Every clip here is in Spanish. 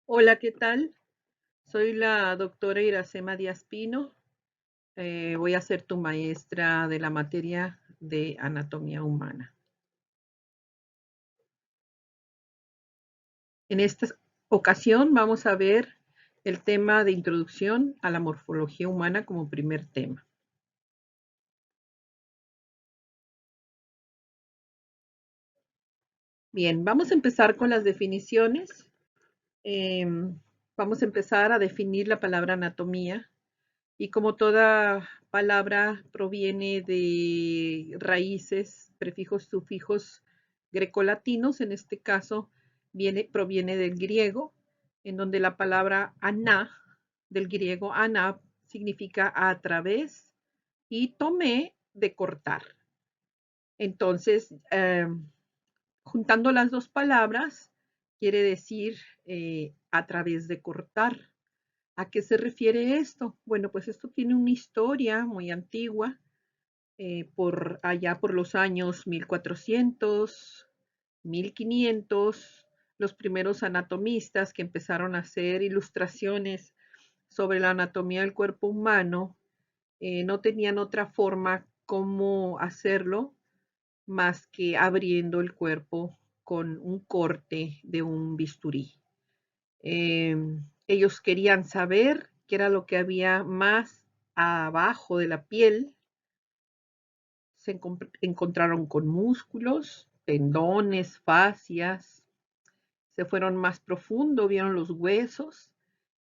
Hola, ¿qué tal? Soy la doctora Iracema Díaz Pino. Voy a ser tu maestra de la materia de anatomía humana. En esta ocasión vamos a ver el tema de introducción a la morfología humana como primer tema. Bien, vamos a empezar con las definiciones. Vamos a empezar a definir la palabra anatomía. Y como toda palabra proviene de raíces, prefijos, sufijos grecolatinos, en este caso proviene del griego, en donde la palabra aná, del griego aná, significa a través y tomé de cortar. Entonces, juntando las dos palabras, quiere decir a través de cortar. ¿A qué se refiere esto? Bueno, pues esto tiene una historia muy antigua, por allá por los años 1400, 1500, los primeros anatomistas que empezaron a hacer ilustraciones sobre la anatomía del cuerpo humano, no tenían otra forma como hacerlo más que abriendo el cuerpo con un corte de un bisturí. Ellos querían saber qué era lo que había más abajo de la piel. Se encontraron con músculos, tendones, fascias. Se fueron más profundo, vieron los huesos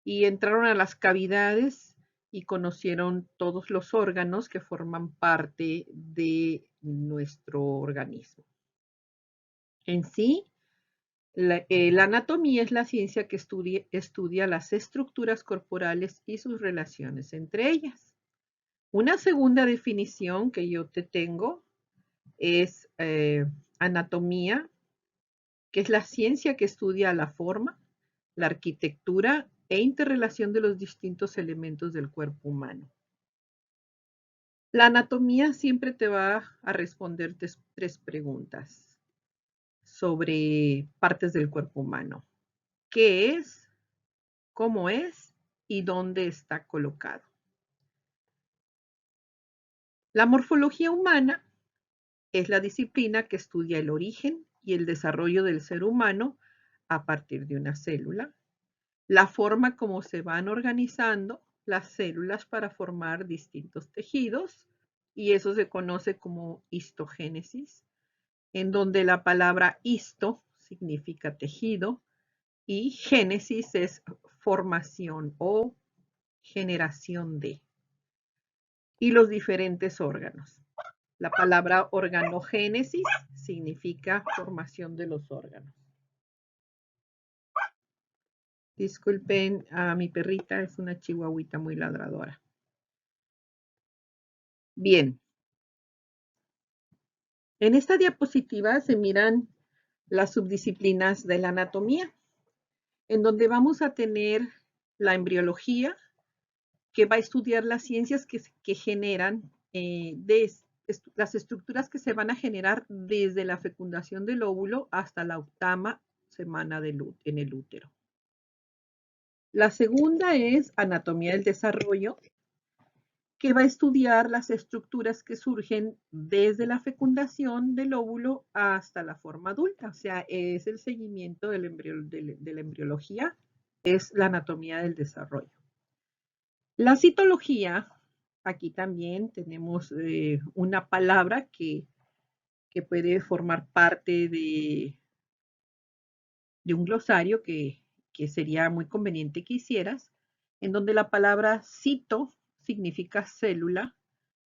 y entraron a las cavidades y conocieron todos los órganos que forman parte de nuestro organismo. En sí, la anatomía es la ciencia que estudia las estructuras corporales y sus relaciones entre ellas. Una segunda definición que yo te tengo es anatomía, que es la ciencia que estudia la forma, la arquitectura e interrelación de los distintos elementos del cuerpo humano. La anatomía siempre te va a responder tres preguntas sobre partes del cuerpo humano. ¿Qué es? ¿Cómo es? ¿Y dónde está colocado? La morfología humana es la disciplina que estudia el origen y el desarrollo del ser humano a partir de una célula, la forma como se van organizando las células para formar distintos tejidos, y eso se conoce como histogénesis, en donde la palabra histo significa tejido y génesis es formación o generación de, y los diferentes órganos. La palabra organogénesis significa formación de los órganos. Disculpen a mi perrita, es una chihuahuita muy ladradora. Bien, en esta diapositiva se miran las subdisciplinas de la anatomía, en donde vamos a tener la embriología, que va a estudiar las ciencias que generan las estructuras que se van a generar desde la fecundación del óvulo hasta la 8ª semana en el útero. La segunda es anatomía del desarrollo, que va a estudiar las estructuras que surgen desde la fecundación del óvulo hasta la forma adulta. O sea, es el seguimiento de la embriología, es la anatomía del desarrollo. La citología, aquí también tenemos una palabra que puede formar parte de un glosario que sería muy conveniente que hicieras, en donde la palabra cito significa célula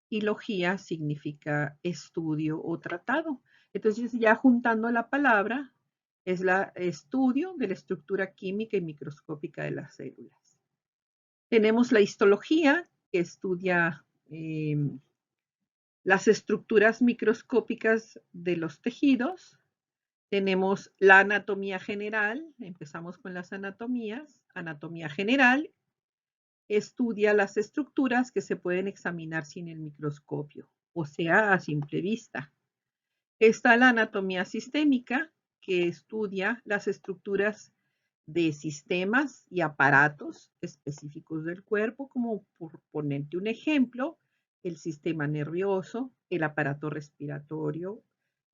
y logía significa estudio o tratado. Entonces, ya juntando la palabra, es el estudio de la estructura química y microscópica de las células. Tenemos la histología, que estudia las estructuras microscópicas de los tejidos. Tenemos la anatomía general, empezamos con las anatomías. Anatomía general estudia las estructuras que se pueden examinar sin el microscopio, o sea, a simple vista. Está la anatomía sistémica, que estudia las estructuras de sistemas y aparatos específicos del cuerpo, como por ponerte un ejemplo, el sistema nervioso, el aparato respiratorio,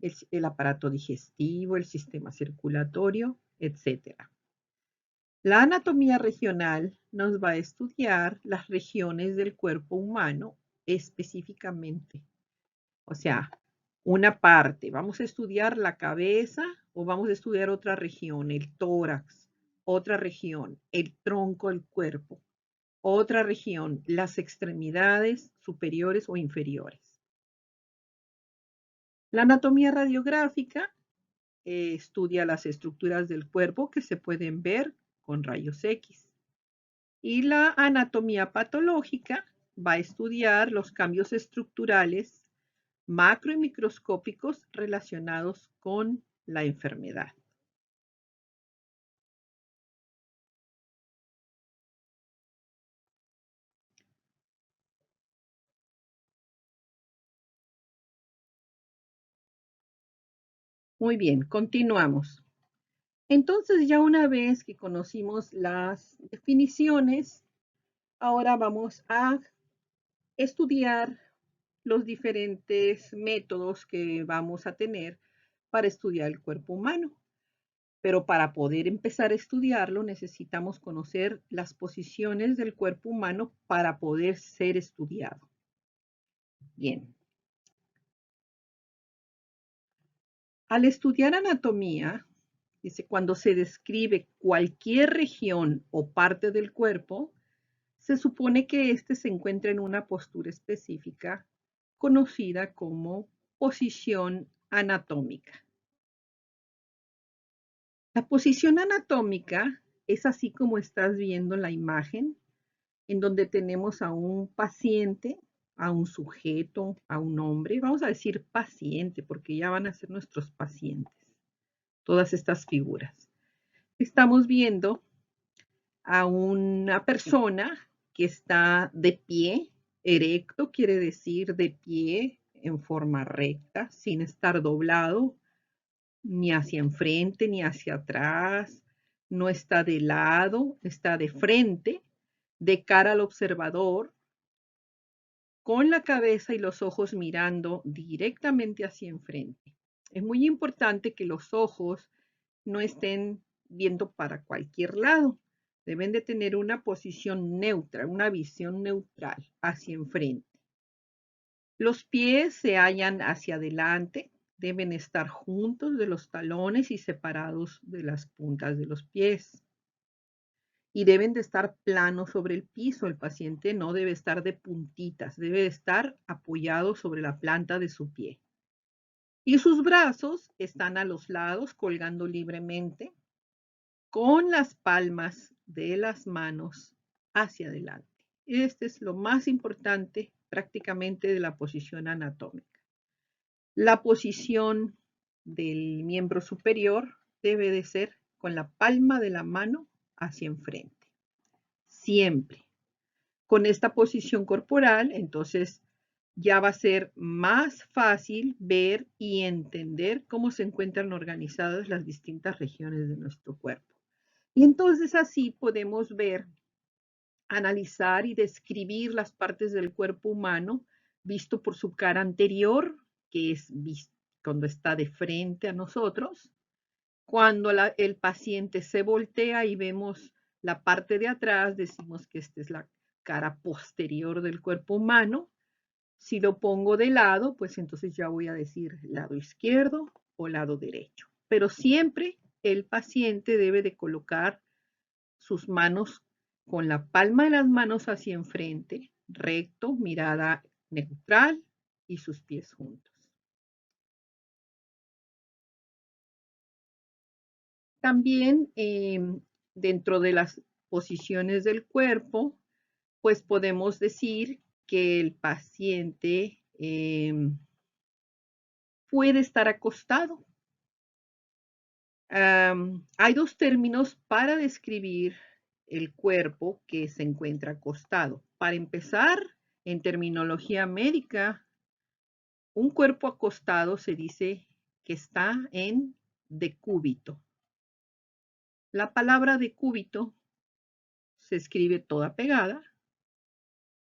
el aparato digestivo, el sistema circulatorio, etcétera. La anatomía regional nos va a estudiar las regiones del cuerpo humano específicamente. O sea, una parte, vamos a estudiar la cabeza o vamos a estudiar otra región, el tórax, otra región, el tronco del cuerpo, otra región, las extremidades superiores o inferiores. La anatomía radiográfica estudia las estructuras del cuerpo que se pueden ver con rayos X. Y la anatomía patológica va a estudiar los cambios estructurales macro y microscópicos relacionados con la enfermedad. Muy bien, continuamos. Entonces, ya una vez que conocimos las definiciones, ahora vamos a estudiar los diferentes métodos que vamos a tener para estudiar el cuerpo humano. Pero para poder empezar a estudiarlo necesitamos conocer las posiciones del cuerpo humano para poder ser estudiado. Bien. Al estudiar anatomía, dice, cuando se describe cualquier región o parte del cuerpo, se supone que éste se encuentra en una postura específica conocida como posición anatómica. La posición anatómica es así como estás viendo la imagen, en donde tenemos a un paciente, a un sujeto, a un hombre. Vamos a decir paciente, porque ya van a ser nuestros pacientes, todas estas figuras. Estamos viendo a una persona que está de pie, erecto, quiere decir de pie en forma recta, sin estar doblado, ni hacia enfrente, ni hacia atrás, no está de lado, está de frente, de cara al observador, con la cabeza y los ojos mirando directamente hacia enfrente. Es muy importante que los ojos no estén viendo para cualquier lado. Deben de tener una posición neutra, una visión neutral hacia enfrente. Los pies se hallan hacia adelante, deben estar juntos de los talones y separados de las puntas de los pies. Y deben de estar planos sobre el piso. El paciente no debe estar de puntitas, debe de estar apoyado sobre la planta de su pie. Y sus brazos están a los lados, colgando libremente, con las palmas de las manos hacia adelante. Este es lo más importante prácticamente de la posición anatómica. La posición del miembro superior debe de ser con la palma de la mano hacia enfrente. Siempre. Con esta posición corporal, entonces ya va a ser más fácil ver y entender cómo se encuentran organizadas las distintas regiones de nuestro cuerpo. Y entonces así podemos ver, analizar y describir las partes del cuerpo humano visto por su cara anterior, que es cuando está de frente a nosotros. Cuando el paciente se voltea y vemos la parte de atrás, decimos que esta es la cara posterior del cuerpo humano. Si lo pongo de lado, pues entonces ya voy a decir lado izquierdo o lado derecho. Pero siempre el paciente debe de colocar sus manos con la palma de las manos hacia enfrente, recto, mirada neutral y sus pies juntos. También dentro de las posiciones del cuerpo, pues podemos decir que el paciente puede estar acostado. Hay dos términos para describir el cuerpo que se encuentra acostado. Para empezar, en terminología médica, un cuerpo acostado se dice que está en decúbito. La palabra decúbito se escribe toda pegada,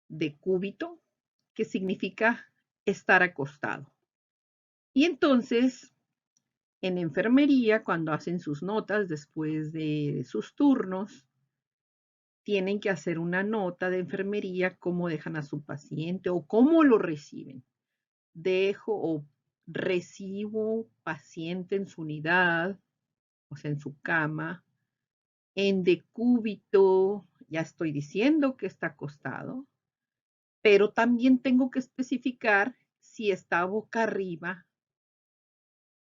decúbito, que significa estar acostado. Y entonces, en enfermería, cuando hacen sus notas después de sus turnos, tienen que hacer una nota de enfermería, cómo dejan a su paciente o cómo lo reciben. Dejo o recibo paciente en su unidad, o sea, en su cama, en decúbito, ya estoy diciendo que está acostado, pero también tengo que especificar si está boca arriba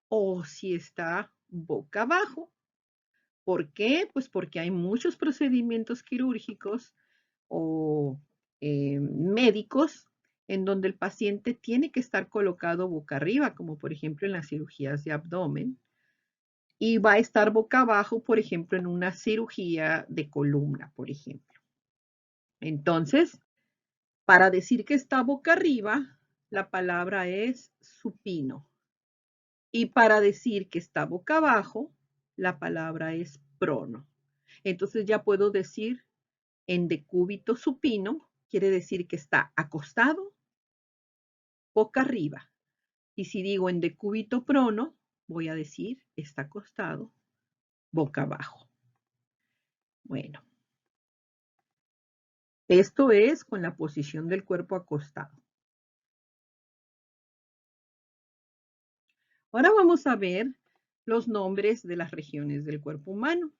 o si está boca abajo. ¿Por qué? Pues porque hay muchos procedimientos quirúrgicos o médicos en donde el paciente tiene que estar colocado boca arriba, como por ejemplo en las cirugías de abdomen, y va a estar boca abajo, por ejemplo, en una cirugía de columna, por ejemplo. Entonces, para decir que está boca arriba, la palabra es supino. Y para decir que está boca abajo, la palabra es prono. Entonces ya puedo decir en decúbito supino, quiere decir que está acostado boca arriba. Y si digo en decúbito prono, voy a decir está acostado boca abajo. Bueno, esto es con la posición del cuerpo acostado. Ahora vamos a ver los nombres de las regiones del cuerpo humano.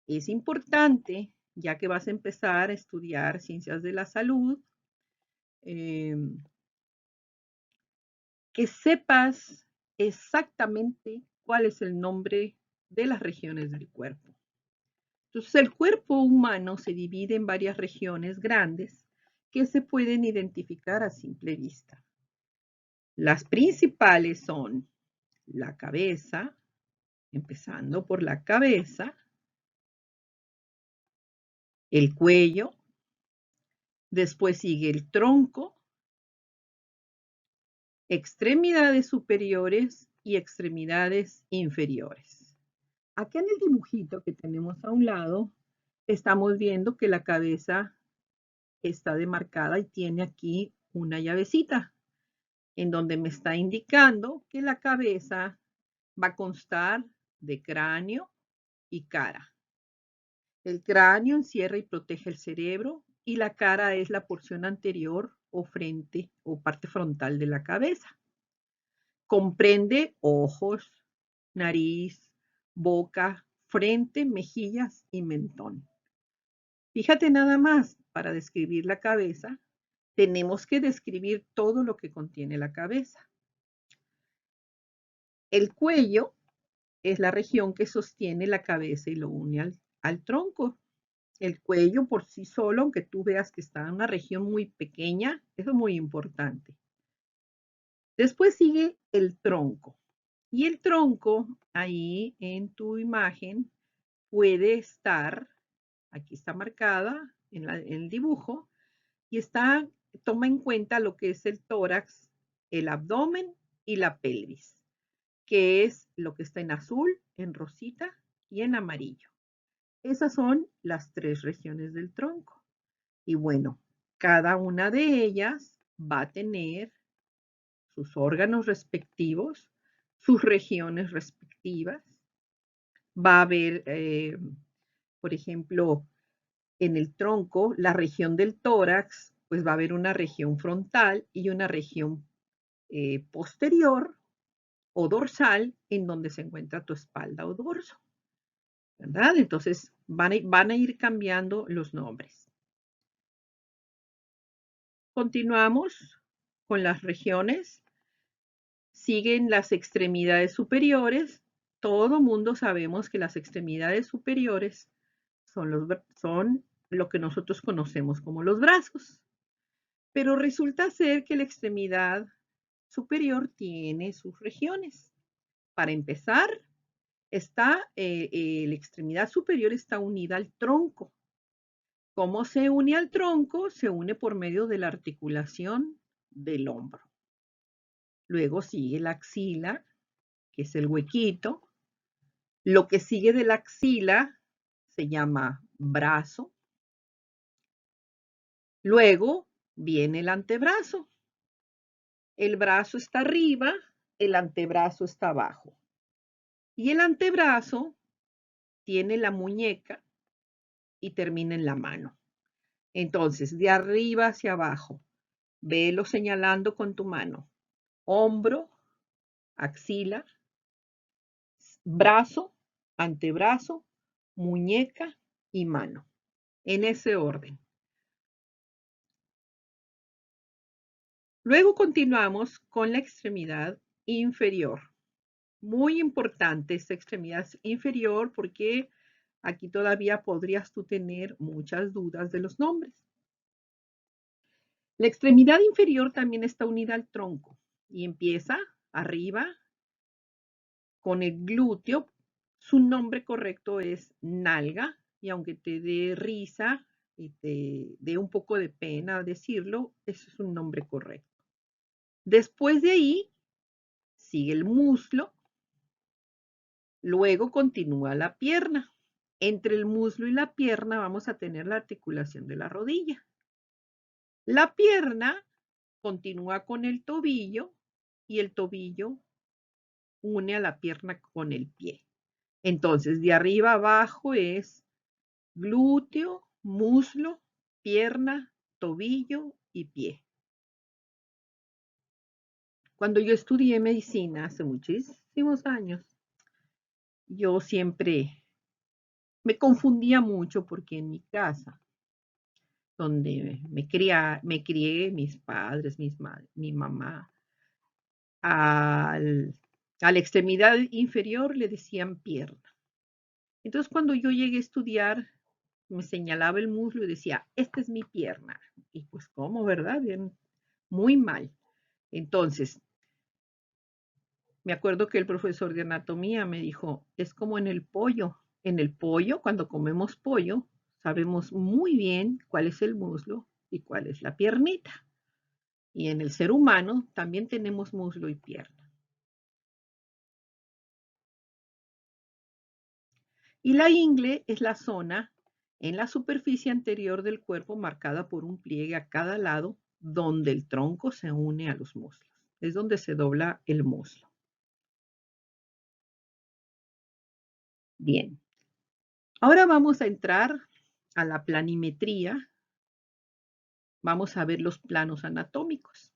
Es importante, ya que vas a empezar a estudiar ciencias de la salud, que sepas exactamente cuál es el nombre de las regiones del cuerpo. Entonces, el cuerpo humano se divide en varias regiones grandes que se pueden identificar a simple vista. Las principales son la cabeza, empezando por la cabeza, el cuello, después sigue el tronco, extremidades superiores y extremidades inferiores. Aquí en el dibujito que tenemos a un lado, estamos viendo que la cabeza está demarcada y tiene aquí una llavecita, en donde me está indicando que la cabeza va a constar de cráneo y cara. El cráneo encierra y protege el cerebro y la cara es la porción anterior o frente o parte frontal de la cabeza. Comprende ojos, nariz, boca, frente, mejillas y mentón. Fíjate nada más, para describir la cabeza, tenemos que describir todo lo que contiene la cabeza. El cuello es la región que sostiene la cabeza y lo une al tronco. El cuello por sí solo, aunque tú veas que está en una región muy pequeña, eso es muy importante. Después sigue el tronco. Y el tronco, ahí en tu imagen, puede estar, aquí está marcada en el dibujo, y toma en cuenta lo que es el tórax, el abdomen y la pelvis, que es lo que está en azul, en rosita y en amarillo. Esas son las tres regiones del tronco. Y bueno, cada una de ellas va a tener sus órganos respectivos, sus regiones respectivas. Va a haber, por ejemplo, en el tronco, la región del tórax, pues va a haber una región frontal y una región posterior o dorsal en donde se encuentra tu espalda o dorso, ¿verdad? Entonces van a ir cambiando los nombres. Continuamos con las regiones. Siguen las extremidades superiores. Todo mundo sabemos que las extremidades superiores son lo que nosotros conocemos como los brazos. Pero resulta ser que la extremidad superior tiene sus regiones. Para empezar, la extremidad superior está unida al tronco. ¿Cómo se une al tronco? Se une por medio de la articulación del hombro. Luego sigue la axila, que es el huequito. Lo que sigue de la axila se llama brazo. Luego viene el antebrazo. El brazo está arriba, el antebrazo está abajo. Y el antebrazo tiene la muñeca y termina en la mano. Entonces, de arriba hacia abajo, velo señalando con tu mano. Hombro, axila, brazo, antebrazo, muñeca y mano. En ese orden. Luego continuamos con la extremidad inferior. Muy importante esta extremidad inferior porque aquí todavía podrías tú tener muchas dudas de los nombres. La extremidad inferior también está unida al tronco y empieza arriba con el glúteo. Su nombre correcto es nalga y aunque te dé risa y te dé un poco de pena decirlo, ese es un nombre correcto. Después de ahí sigue el muslo, luego continúa la pierna. Entre el muslo y la pierna vamos a tener la articulación de la rodilla. La pierna continúa con el tobillo y el tobillo une a la pierna con el pie. Entonces, de arriba abajo es glúteo, muslo, pierna, tobillo y pie. Cuando yo estudié medicina hace muchísimos años, yo siempre me confundía mucho porque en mi casa, donde me crié, mis padres, mi mamá, al, a la extremidad inferior le decían pierna. Entonces, cuando yo llegué a estudiar, me señalaba el muslo y decía, esta es mi pierna. Y pues, ¿cómo, verdad? Bien, muy mal. Entonces, me acuerdo que el profesor de anatomía me dijo, es como en el pollo. En el pollo, cuando comemos pollo, sabemos muy bien cuál es el muslo y cuál es la piernita. Y en el ser humano también tenemos muslo y pierna. Y la ingle es la zona en la superficie anterior del cuerpo marcada por un pliegue a cada lado donde el tronco se une a los muslos. Es donde se dobla el muslo. Bien. Ahora vamos a entrar a la planimetría. Vamos a ver los planos anatómicos.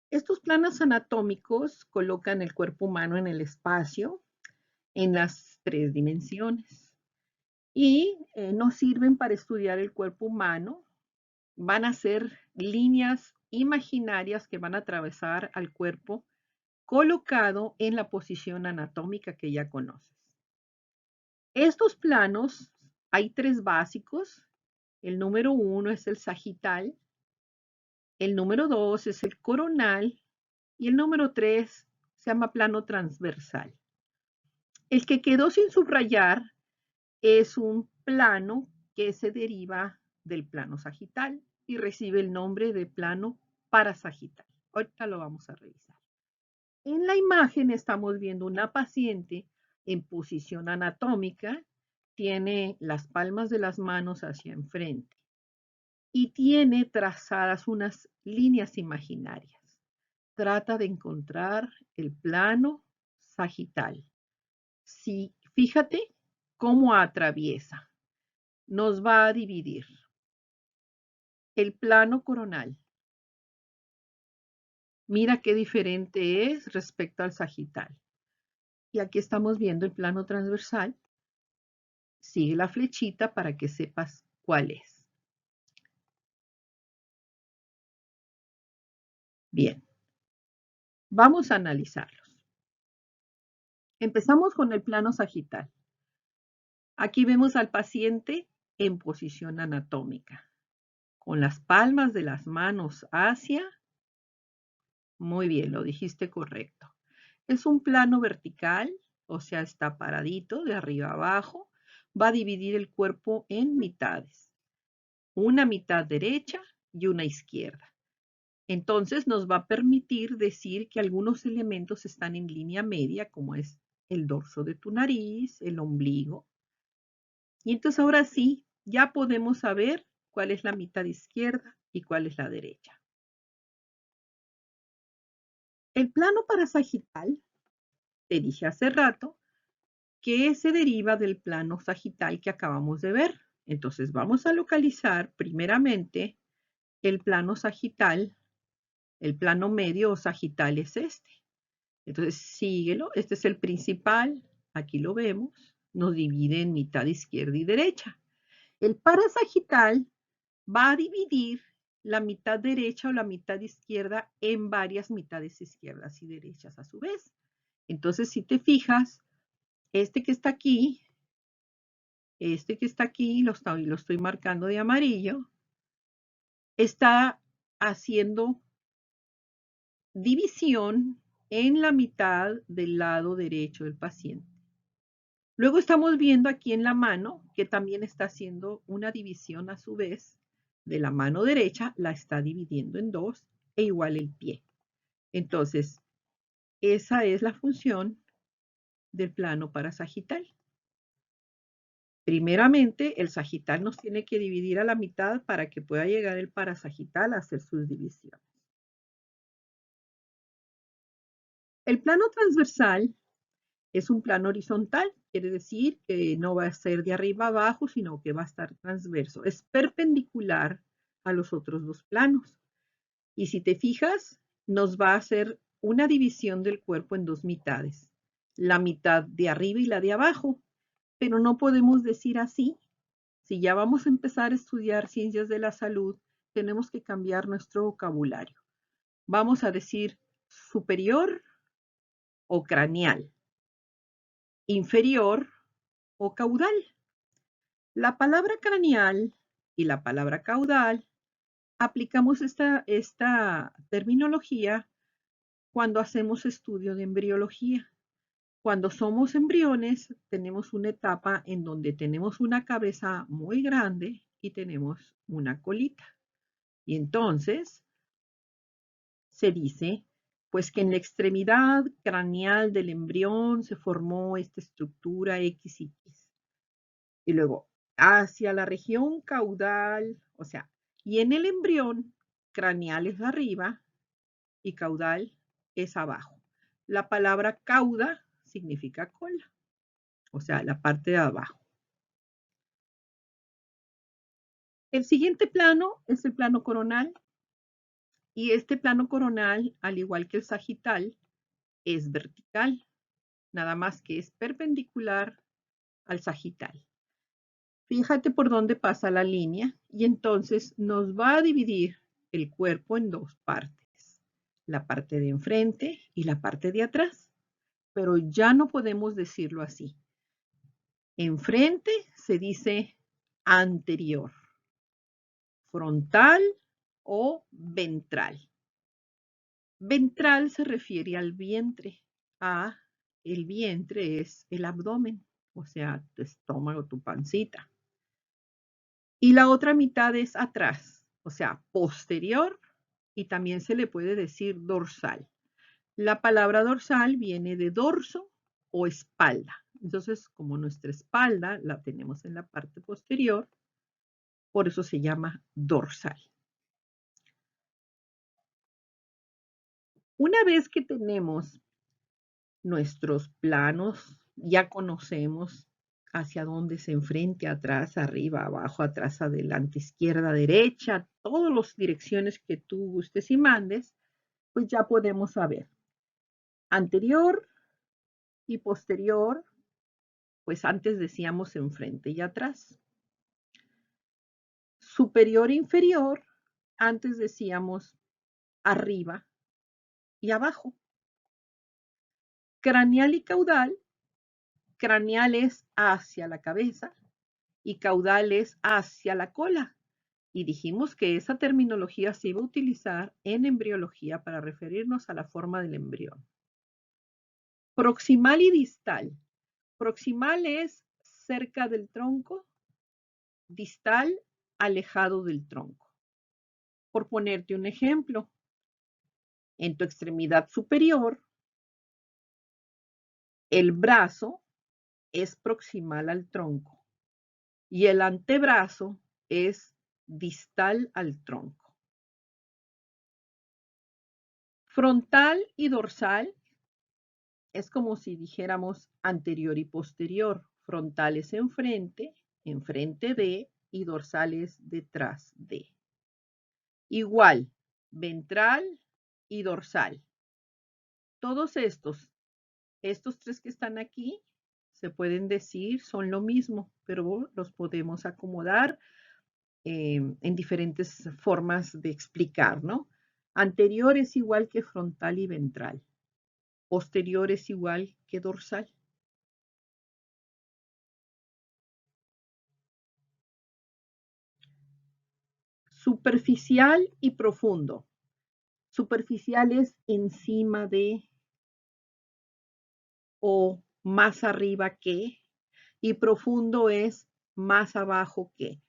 Estos planos anatómicos colocan el cuerpo humano en el espacio en las 3 dimensiones y nos sirven para estudiar el cuerpo humano. Van a ser líneas imaginarias que van a atravesar al cuerpo colocado en la posición anatómica que ya conoces. Estos planos, hay 3 básicos. El número 1 es el sagital, el número 2 es el coronal y el número 3 se llama plano transversal. El que quedó sin subrayar es un plano que se deriva del plano sagital y recibe el nombre de plano parasagital. Ahorita lo vamos a revisar. En la imagen estamos viendo una paciente en posición anatómica, tiene las palmas de las manos hacia enfrente y tiene trazadas unas líneas imaginarias. Trata de encontrar el plano sagital. Sí, fíjate cómo atraviesa. Nos va a dividir el plano coronal. Mira qué diferente es respecto al sagital. Y aquí estamos viendo el plano transversal. Sigue la flechita para que sepas cuál es. Bien, vamos a analizarlos. Empezamos con el plano sagital. Aquí vemos al paciente en posición anatómica, con las palmas de las manos hacia. Muy bien, lo dijiste correcto. Es un plano vertical, o sea, está paradito de arriba a abajo. Va a dividir el cuerpo en mitades. Una mitad derecha y una izquierda. Entonces nos va a permitir decir que algunos elementos están en línea media, como es el dorso de tu nariz, el ombligo. Y entonces ahora sí, ya podemos saber cuál es la mitad izquierda y cuál es la derecha. El plano parasagital, te dije hace rato, que se deriva del plano sagital que acabamos de ver. Entonces vamos a localizar primeramente el plano sagital, el plano medio o sagital es este. Entonces síguelo, este es el principal, aquí lo vemos, nos divide en mitad izquierda y derecha. El parasagital va a dividir la mitad derecha o la mitad izquierda en varias mitades izquierdas y derechas a su vez. Entonces, si te fijas, este que está aquí, lo estoy marcando de amarillo, está haciendo división en la mitad del lado derecho del paciente. Luego estamos viendo aquí en la mano que también está haciendo una división a su vez de la mano derecha, la está dividiendo en dos e igual el pie. Entonces, esa es la función del plano parasagital. Primeramente, el sagital nos tiene que dividir a la mitad para que pueda llegar el parasagital a hacer sus divisiones. El plano transversal es un plano horizontal, quiere decir que no va a ser de arriba a abajo, sino que va a estar transverso. Es perpendicular a los otros dos planos. Y si te fijas, nos va a hacer una división del cuerpo en dos mitades, la mitad de arriba y la de abajo. Pero no podemos decir así. Si ya vamos a empezar a estudiar ciencias de la salud, tenemos que cambiar nuestro vocabulario. Vamos a decir superior o craneal, inferior o caudal. La palabra craneal y la palabra caudal, aplicamos esta terminología cuando hacemos estudio de embriología. Cuando somos embriones, tenemos una etapa en donde tenemos una cabeza muy grande y tenemos una colita. Y entonces se dice, pues que en la extremidad craneal del embrión se formó esta estructura XX. Y luego, hacia la región caudal, o sea, y en el embrión, craneal es arriba y caudal es abajo. La palabra cauda significa cola, o sea, la parte de abajo. El siguiente plano es el plano coronal, y este plano coronal, al igual que el sagital, es vertical, nada más que es perpendicular al sagital. Fíjate por dónde pasa la línea y entonces nos va a dividir el cuerpo en dos partes, la parte de enfrente y la parte de atrás, pero ya no podemos decirlo así. Enfrente se dice anterior, frontal o ventral. Ventral se refiere al vientre. El vientre es el abdomen, o sea, tu estómago, tu pancita. Y la otra mitad es atrás, o sea, posterior, y también se le puede decir dorsal. La palabra dorsal viene de dorso o espalda. Entonces, como nuestra espalda la tenemos en la parte posterior, por eso se llama dorsal. Una vez que tenemos nuestros planos, ya conocemos hacia dónde se enfrente, atrás, arriba, abajo, atrás, adelante, izquierda, derecha, todas las direcciones que tú gustes y mandes, pues ya podemos saber. Anterior y posterior, pues antes decíamos enfrente y atrás. Superior e inferior, antes decíamos arriba y abajo. Craneal y caudal, craneal es hacia la cabeza y caudal es hacia la cola. Y dijimos que esa terminología se iba a utilizar en embriología para referirnos a la forma del embrión. Proximal y distal. Proximal es cerca del tronco, distal alejado del tronco. Por ponerte un ejemplo, en tu extremidad superior el brazo es proximal al tronco y el antebrazo es distal al tronco. Frontal y dorsal es como si dijéramos anterior y posterior. Frontal es enfrente de, y dorsal es detrás de. Igual, ventral y dorsal. Todos estos tres que están aquí, se pueden decir son lo mismo, pero los podemos acomodar en diferentes formas de explicar, ¿no? Anterior es igual que frontal y ventral. Posterior es igual que dorsal. Superficial y profundo. Superficial es encima de o más arriba que, y profundo es más abajo que.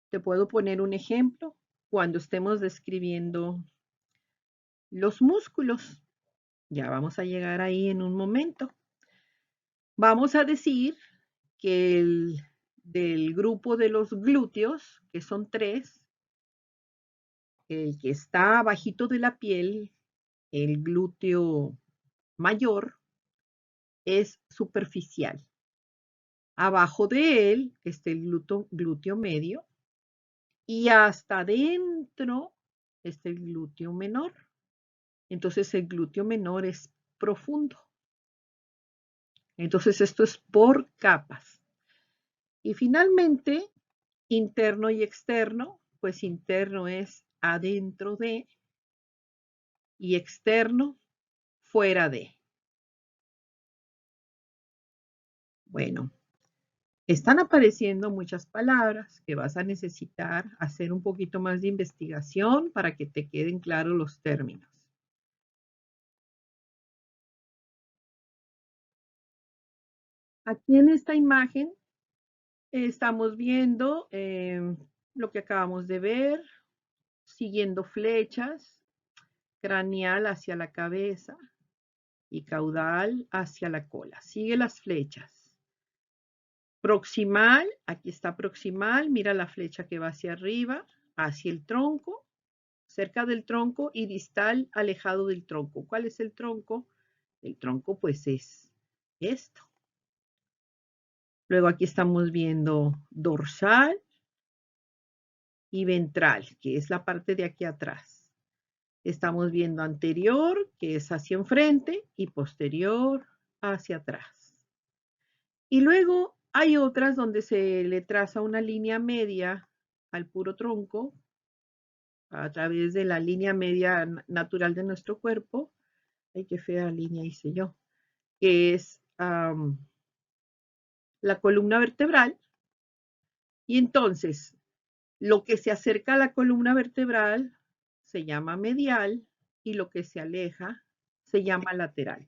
Te puedo poner un ejemplo cuando estemos describiendo los músculos. Ya vamos a llegar ahí en un momento. Vamos a decir que del grupo de los glúteos, que son tres, el que está bajito de la piel, el glúteo mayor, es superficial. Abajo de él está el glúteo medio y hasta adentro está el glúteo menor. Entonces el glúteo menor es profundo. Entonces esto es por capas. Y finalmente, interno y externo, pues interno es adentro de y externo fuera de. Bueno, están apareciendo muchas palabras que vas a necesitar hacer un poquito más de investigación para que te queden claros los términos. Aquí en esta imagen estamos viendo lo que acabamos de ver, siguiendo flechas, craneal hacia la cabeza y caudal hacia la cola. Sigue las flechas. Proximal, aquí está proximal, mira la flecha que va hacia arriba, hacia el tronco, cerca del tronco, y distal, alejado del tronco. ¿Cuál es el tronco? El tronco pues es esto. Luego aquí estamos viendo dorsal y ventral, que es la parte de aquí atrás. Estamos viendo anterior, que es hacia enfrente, y posterior hacia atrás. Y luego hay otras donde se le traza una línea media al puro tronco a través de la línea media natural de nuestro cuerpo. Ay, qué fea línea hice yo. Que es la columna vertebral. Y entonces, lo que se acerca a la columna vertebral se llama medial y lo que se aleja se llama lateral.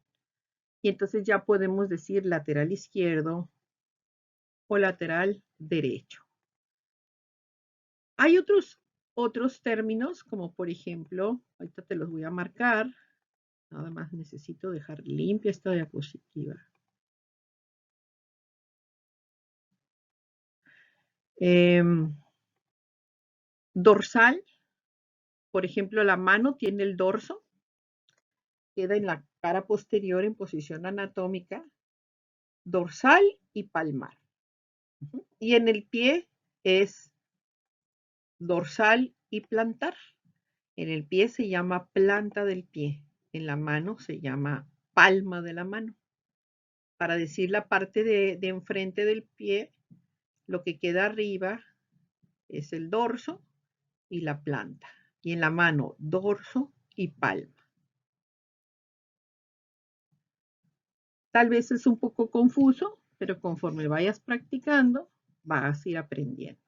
Y entonces ya podemos decir lateral izquierdo o lateral derecho. Hay otros términos, como por ejemplo, ahorita te los voy a marcar, nada más necesito dejar limpia esta diapositiva. Dorsal, por ejemplo, la mano tiene el dorso, queda en la cara posterior en posición anatómica, dorsal y palmar. Y en el pie es dorsal y plantar. En el pie se llama planta del pie, en la mano se llama palma de la mano. Para decir la parte de enfrente del pie, lo que queda arriba es el dorso y la planta. Y en la mano, dorso y palma. Tal vez es un poco confuso, pero conforme vayas practicando, vas a ir aprendiendo.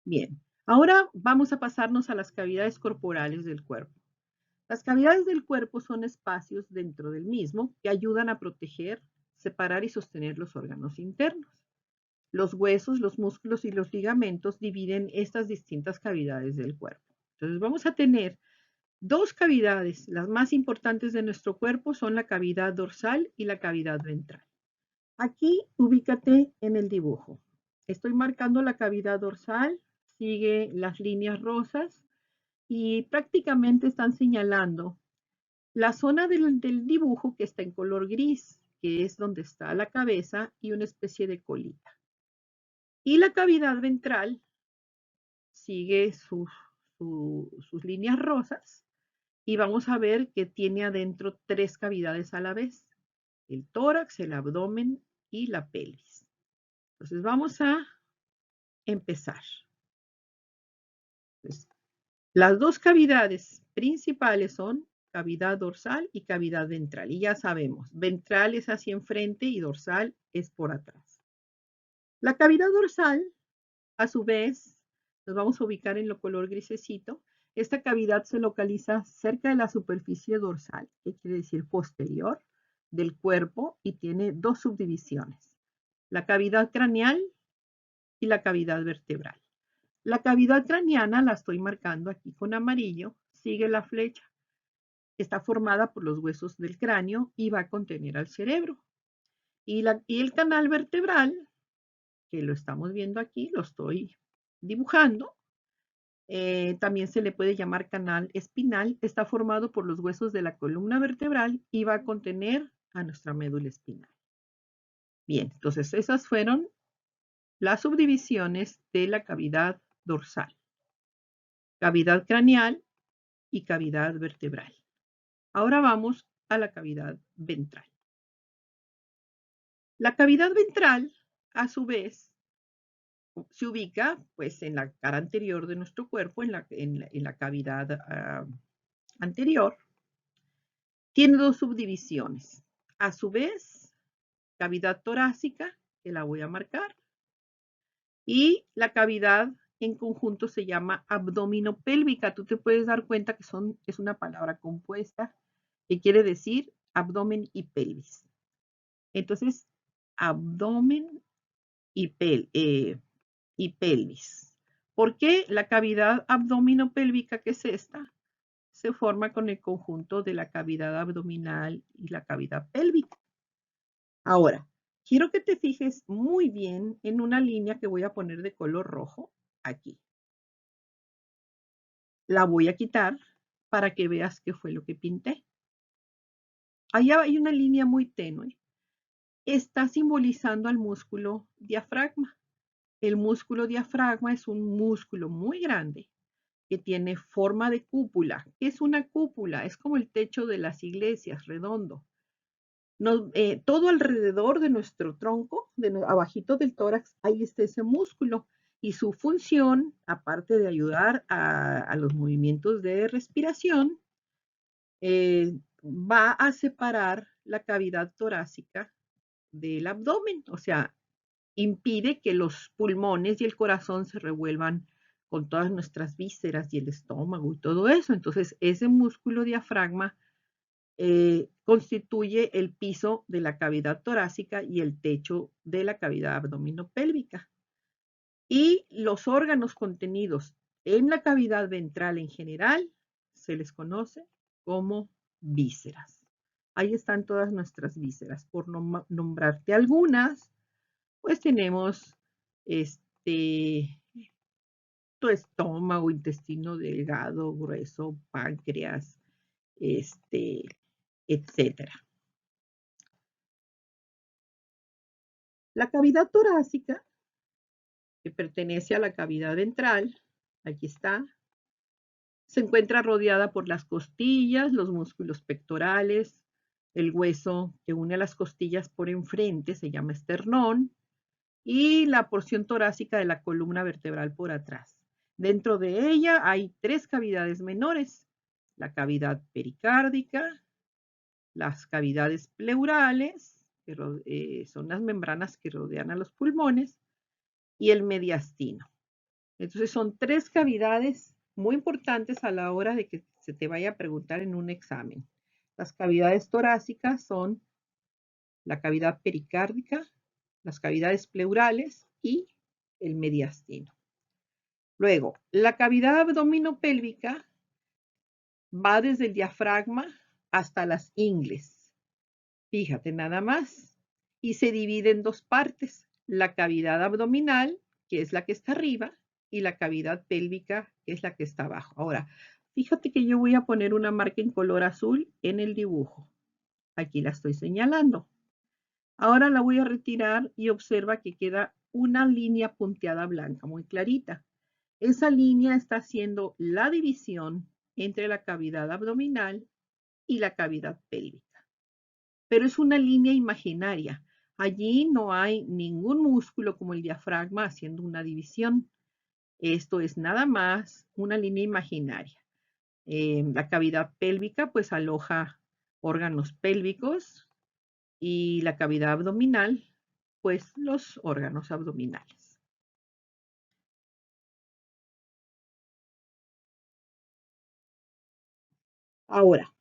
Bien, ahora vamos a pasarnos a las cavidades corporales del cuerpo. Las cavidades del cuerpo son espacios dentro del mismo que ayudan a proteger, separar y sostener los órganos internos. Los huesos, los músculos y los ligamentos dividen estas distintas cavidades del cuerpo. Entonces vamos a tener Dos cavidades, las más importantes de nuestro cuerpo, son la cavidad dorsal y la cavidad ventral. Aquí ubícate en el dibujo. Estoy marcando la cavidad dorsal, sigue las líneas rosas y prácticamente están señalando la zona del dibujo que está en color gris, que es donde está la cabeza y una especie de colita. Y la cavidad ventral sigue sus líneas rosas y vamos a ver que tiene adentro tres cavidades a la vez: el tórax, el abdomen y la pelvis. Entonces vamos a empezar. Entonces, las dos cavidades principales son cavidad dorsal y cavidad ventral. Y ya sabemos, ventral es hacia enfrente y dorsal es por atrás. La cavidad dorsal, a su vez, nos vamos a ubicar en lo color grisecito. Esta cavidad se localiza cerca de la superficie dorsal, que quiere decir posterior, del cuerpo, y tiene dos subdivisiones: la cavidad craneal y la cavidad vertebral. La cavidad craneana la estoy marcando aquí con amarillo, sigue la flecha. Está formada por los huesos del cráneo y va a contener al cerebro. Y el canal vertebral, que lo estamos viendo aquí, lo estoy dibujando, también se le puede llamar canal espinal, está formado por los huesos de la columna vertebral y va a contener a nuestra médula espinal. Bien, entonces esas fueron las subdivisiones de la cavidad dorsal: cavidad craneal y cavidad vertebral. Ahora vamos a la cavidad ventral. La cavidad ventral, a su vez, se ubica pues en la cara anterior de nuestro cuerpo, en la cavidad anterior. Tiene dos subdivisiones. A su vez, cavidad torácica, que la voy a marcar, y la cavidad en conjunto se llama abdominopélvica. Tú te puedes dar cuenta que es una palabra compuesta que quiere decir abdomen y pelvis. Entonces, abdomen y pelvis. ¿Por qué? La cavidad abdominopélvica, que es esta, se forma con el conjunto de la cavidad abdominal y la cavidad pélvica. Ahora, quiero que te fijes muy bien en una línea que voy a poner de color rojo aquí. La voy a quitar para que veas qué fue lo que pinté. Allá hay una línea muy tenue. Está simbolizando al músculo diafragma. El músculo diafragma es un músculo muy grande que tiene forma de cúpula. ¿Qué es una cúpula? Es como el techo de las iglesias, redondo. Todo alrededor de nuestro tronco, abajito del tórax, ahí está ese músculo. Y su función, aparte de ayudar a los movimientos de respiración, va a separar la cavidad torácica del abdomen. O sea, impide que los pulmones y el corazón se revuelvan con todas nuestras vísceras y el estómago y todo eso. Entonces, ese músculo diafragma constituye el piso de la cavidad torácica y el techo de la cavidad abdominopélvica. Y los órganos contenidos en la cavidad ventral en general se les conoce como vísceras. Ahí están todas nuestras vísceras. Por nombrarte algunas, pues tenemos tu estómago, intestino delgado, grueso, páncreas, etcétera. La cavidad torácica, que pertenece a la cavidad ventral, aquí está, se encuentra rodeada por las costillas, los músculos pectorales, el hueso que une a las costillas por enfrente se llama esternón, y la porción torácica de la columna vertebral por atrás. Dentro de ella hay tres cavidades menores: la cavidad pericárdica, las cavidades pleurales, que son las membranas que rodean a los pulmones, y el mediastino. Entonces son tres cavidades muy importantes a la hora de que se te vaya a preguntar en un examen. Las cavidades torácicas son la cavidad pericárdica, las cavidades pleurales y el mediastino. Luego, la cavidad abdominopélvica Va desde el diafragma hasta las ingles. Fíjate nada más. Y se divide en dos partes, la cavidad abdominal, que es la que está arriba, y la cavidad pélvica, que es la que está abajo. Ahora, fíjate que yo voy a poner una marca en color azul en el dibujo. Aquí la estoy señalando. Ahora la voy a retirar y observa que queda una línea punteada blanca, muy clarita. Esa línea está haciendo la división entre la cavidad abdominal y la cavidad pélvica. Pero es una línea imaginaria. Allí no hay ningún músculo como el diafragma haciendo una división. Esto es nada más una línea imaginaria. La cavidad pélvica pues aloja órganos pélvicos y la cavidad abdominal pues los órganos abdominales. Ahora,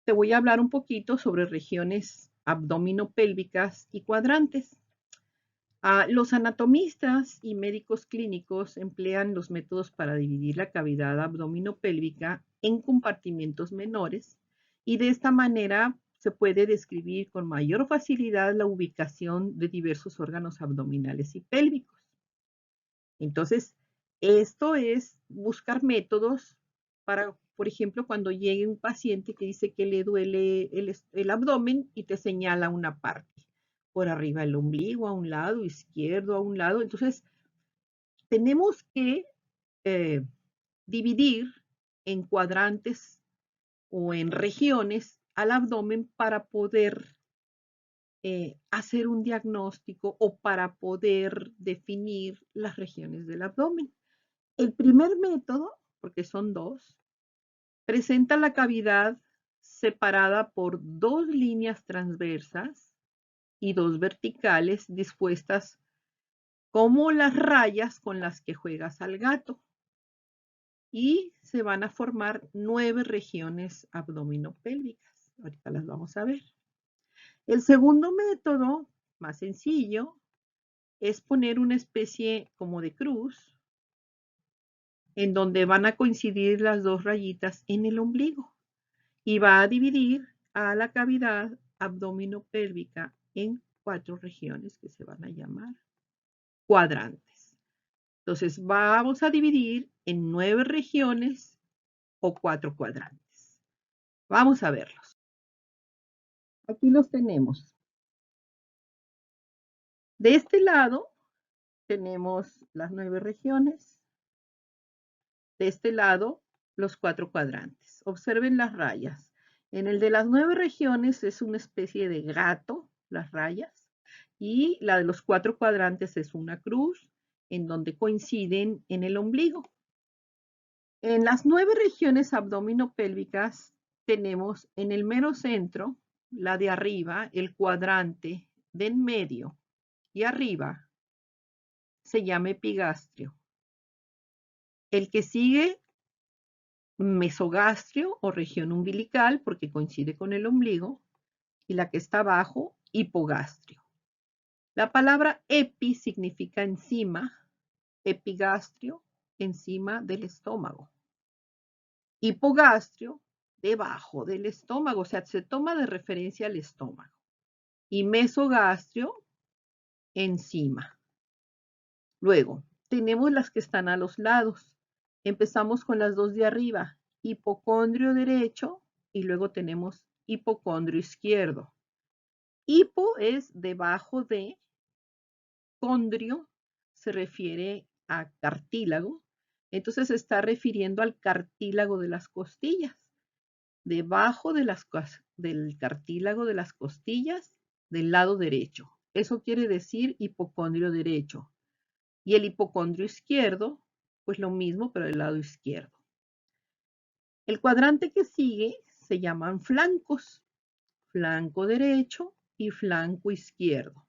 te voy a hablar un poquito sobre regiones abdominopélvicas y cuadrantes. Los anatomistas y médicos clínicos emplean los métodos para dividir la cavidad abdominopélvica en compartimientos menores y de esta manera se puede describir con mayor facilidad la ubicación de diversos órganos abdominales y pélvicos. Entonces, esto es buscar métodos para, por ejemplo, cuando llegue un paciente que dice que le duele el abdomen y te señala una parte, por arriba el ombligo, a un lado, izquierdo, a un lado. Entonces, tenemos que eh, dividir en cuadrantes o en regiones al abdomen para poder hacer un diagnóstico o para poder definir las regiones del abdomen. El primer método, porque son dos, presenta la cavidad separada por dos líneas transversas y dos verticales dispuestas como las rayas con las que juegas al gato. Y se van a formar 9 regiones abdominopélvicas. Ahorita las vamos a ver. El segundo método, más sencillo, es poner una especie como de cruz en donde van a coincidir las dos rayitas en el ombligo y va a dividir a la cavidad abdominopélvica en 4 regiones que se van a llamar cuadrantes. Entonces vamos a dividir en 9 regiones o 4 cuadrantes. Vamos a verlos. Aquí los tenemos. De este lado tenemos las 9 regiones. De este lado, los 4 cuadrantes. Observen las rayas. En el de las 9 regiones es una especie de gato, las rayas, y la de los 4 cuadrantes es una cruz, en donde coinciden en el ombligo. En las 9 regiones abdominopélvicas tenemos en el mero centro, la de arriba, el cuadrante de en medio y arriba se llama epigastrio. El que sigue mesogastrio o región umbilical, porque coincide con el ombligo, y la que está abajo, hipogastrio. La palabra epi significa encima, epigastrio, encima del estómago. Hipogastrio, debajo del estómago, o sea, se toma de referencia al estómago. Y mesogastrio, encima. Luego, tenemos las que están a los lados. Empezamos con las dos de arriba, hipocondrio derecho y luego tenemos hipocondrio izquierdo. Hipo es debajo de, condrio se refiere a cartílago, entonces se está refiriendo al cartílago de las costillas. Debajo de del cartílago de las costillas del lado derecho. Eso quiere decir hipocondrio derecho. Y el hipocondrio izquierdo, pues lo mismo, pero del lado izquierdo. El cuadrante que sigue se llaman flancos, flanco derecho y flanco izquierdo.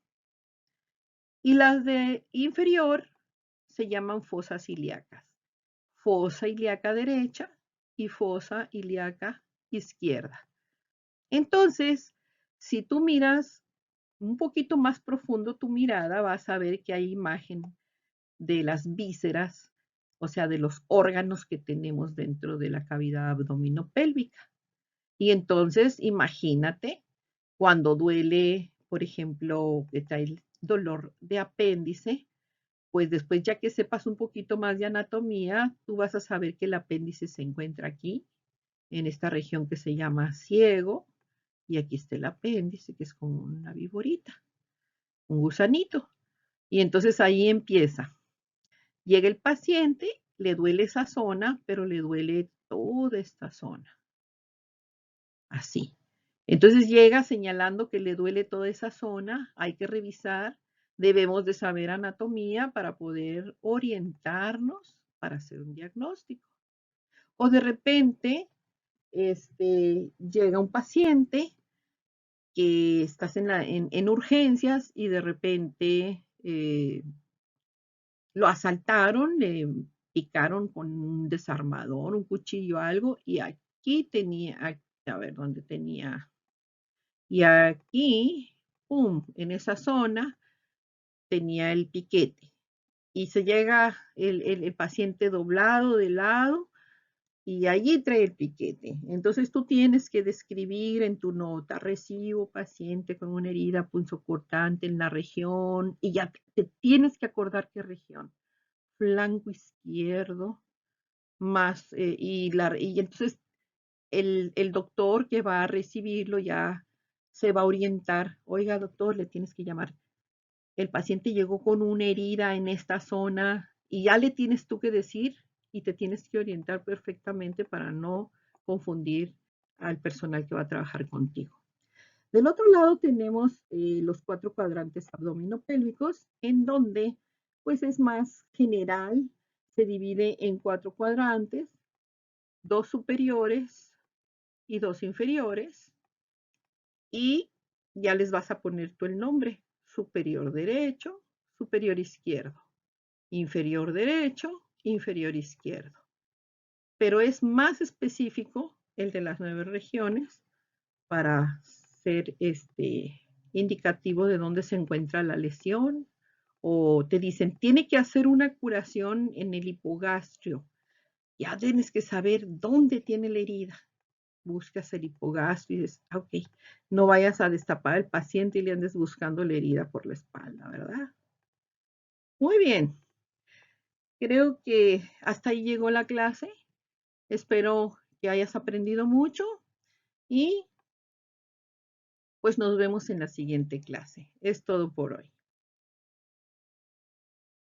Y las de inferior se llaman fosas ilíacas, fosa ilíaca derecha y fosa ilíaca izquierda. Entonces, si tú miras un poquito más profundo tu mirada, vas a ver que hay imagen de las vísceras o sea, de los órganos que tenemos dentro de la cavidad abdominopélvica. Y entonces, imagínate cuando duele, por ejemplo, que trae dolor de apéndice, pues después, ya que sepas un poquito más de anatomía, tú vas a saber que el apéndice se encuentra aquí, en esta región que se llama ciego, y aquí está el apéndice, que es como una viborita, un gusanito. Y entonces ahí empieza. Llega el paciente, le duele esa zona, pero le duele toda esta zona, así. Entonces llega señalando que le duele toda esa zona, hay que revisar, debemos de saber anatomía para poder orientarnos para hacer un diagnóstico. O de repente, llega un paciente que estás en urgencias y de repente lo asaltaron, le picaron con un desarmador, un cuchillo, algo, y aquí tenía, a ver, ¿dónde tenía? Y aquí, pum, en esa zona tenía el piquete. Y se llega el paciente doblado de lado y allí trae el piquete. Entonces tú tienes que describir en tu nota, recibo paciente con una herida punzocortante en la región, y ya te tienes que acordar qué región. Flanco izquierdo, más, y entonces el doctor que va a recibirlo ya se va a orientar. Oiga, doctor, le tienes que llamar. El paciente llegó con una herida en esta zona y ya le tienes tú que decir y te tienes que orientar perfectamente para no confundir al personal que va a trabajar contigo. Del otro lado tenemos los 4 cuadrantes abdominopélvicos, en donde pues es más general, se divide en 4 cuadrantes, 2 superiores y 2 inferiores, y ya les vas a poner tú el nombre: superior derecho, superior izquierdo, inferior derecho, inferior izquierdo. Pero es más específico el de las 9 regiones para ser indicativo de dónde se encuentra la lesión, o te dicen, tiene que hacer una curación en el hipogastrio. Ya tienes que saber dónde tiene la herida. Buscas el hipogastrio y dices, ok, no vayas a destapar al paciente y le andes buscando la herida por la espalda, ¿verdad? Muy bien, creo que hasta ahí llegó la clase. Espero que hayas aprendido mucho y pues nos vemos en la siguiente clase. Es todo por hoy.